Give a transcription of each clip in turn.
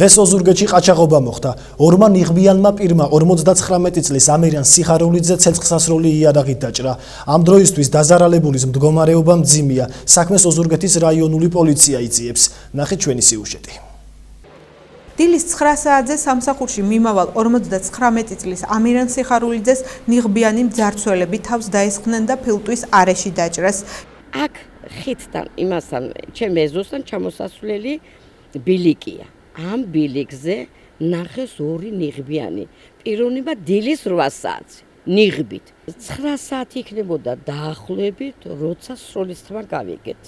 დღეს ოზურგეთში ყაჩაღობა მოხდა. ორმა ნიღბიანმა პირმა 59 წლის ამირან სიხარულიძე ცეცხლსასროლი იარაღით დაჭრა. ამ დროისთვის დაზარალებულის მდგომარეობა მძიმეა. საქმეს ოზურგეთის რაიონული პოლიცია იწიებს. ნახეთ ჩვენი სიუჟეტი. დილის 9 საათზე სამსახურში მიმავალ 59 წლის ამირან სიხარულიძეს ნიღბიანი მძარცველები თავს დაესხნენ და ფილტვის არეში დაჭრეს. აქ ხიდთან იმასთან ჩემ ეზოსთან ჩამოსასვლელი ბილიკია. ამ ბილიკზე ნახეს ორი ნიღბიანი. პიროვნება დილის 8 საათზე. ნიღბით. 9 საათი იქნებოდა დაახლოებით, როცა სროლის თმა გავიგეთ.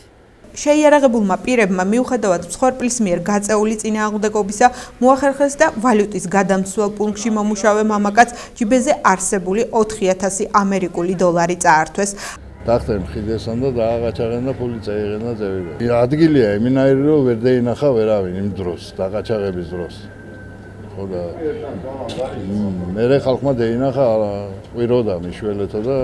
შეიარაღებულმა პირებმა მიუხედავად მსხვერპლის მიერ გაწეული წინააღმდეგობისა მოახერხეს და ვალუტის გადამცველ პუნქტში მომუშავე მამაკაც ჯიბეზე არსებული 4000 ამერიკული დოლარი წაართვეს. დახტენ ხიდესან და დააღაჩაღენ და პოლიცია იღენა წევიდა. ადგილია ემინაირი რომ ვერ დაინახა ვერავინ იმ დროს, დაყაჩაღების დროს. ხო და მერე ხალხმა დაინახა, ყვიროდა მიშველეთა და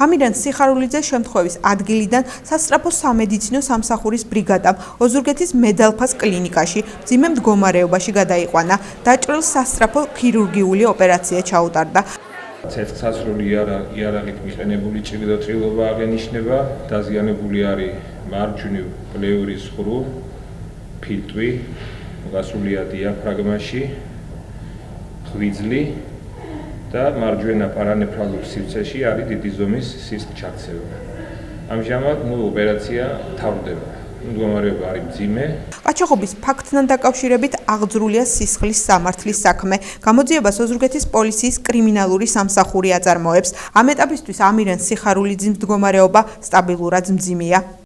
ამირან სიხარულიძეს შემთხვევის ადგილიდან სასწრაფო სამედიცინო სამსახურის ბრიგადამ ოზურგეთის მედალფას კლინიკაში მძიმე მდგომარეობაში გადაიყვანა. დაჭრილს სასწრაფო ქირურგიული ოპერაცია ჩაუტარდა. ცეცხლსასროლი იარაღით მიყენებული ჭრილობა აღენიშნება, დაზიანებული არის მარჯვნივ პლევრის ღრუ, ფილტვი, გასულია დიაფრაგმაში, ღვიძლი და მარჯვენა პარანეფრალურ სივრცეში არის დიდი ზომის სისხლჩაქცევა. ამჟამად ოპერაცია თავდება. მდგომარეობა არის მძიმე. ყაჩაღობის ფაქტთან დაკავშირებით აღძრულია სისხლის სამართლის საქმე. გამოძიებას ოზურგეთის პოლიციის კრიმინალური სამსახური აწარმოებს. ამ ეტაპისთვის ამირან სიხარულიძის მდგომარეობა სტაბილურად მძიმეა.